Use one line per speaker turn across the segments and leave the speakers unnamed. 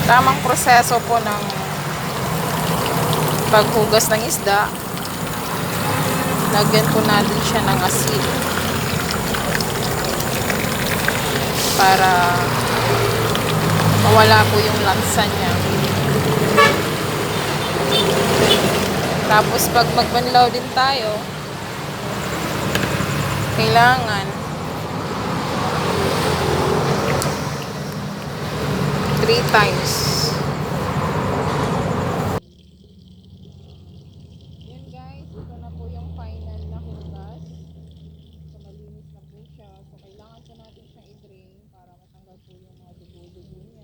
tamang proseso po ng paghugas ng isda. Lagyan po natin siya ng asin para mawala po yung lansa niya. Tapos pag magbanlaw din tayo, kailangan 3 times. Yan guys, ito na po yung final na hugas. So malinis na po siya. So kailangan po natin siyang i-drain para matanggal po yung mga dugo-dugo niya.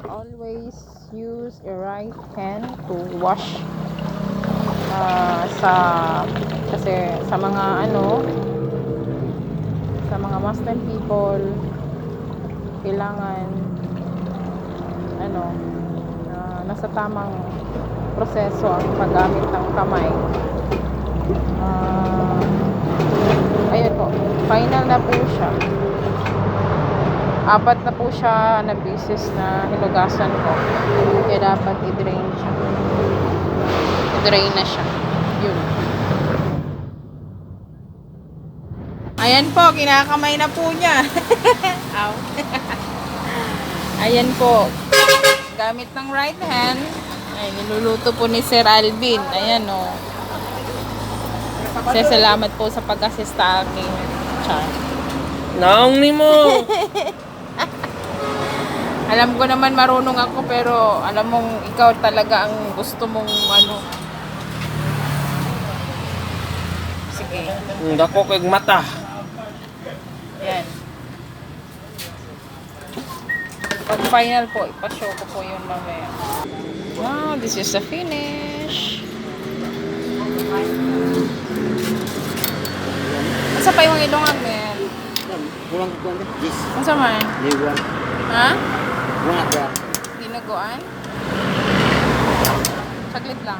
Always use a right hand to wash kasi sa mga sa mga Muslim people kailangan nasa tamang proseso ang paggamit ng kamay. Ayun po, final na po siya. 4 na po siya na beses na hinugasan ko. Kaya dapat i-drain siya. I-drain na siya. Yun. Ayan po, kinakamay na po niya. Ow. Ayan po. Gamit ng right hand. Ay, niluluto po ni Sir Alvin. Ayan o. Salamat po sa pag-assist sa akin. Char.
Naong ni mo.
Alam ko naman marunong ako, pero alam mong ikaw talaga ang gusto mong Sige.
Dako kay mata.
Yan. Pag final po, ipashow ko po yun mamaya. Wow, this is the finish. Asa pa yung ilungan, men?
Pulang ko ano? Yes.
Asa man?
Liwan.
Ha?
Wala ka.
Dinuguan? Saglit lang.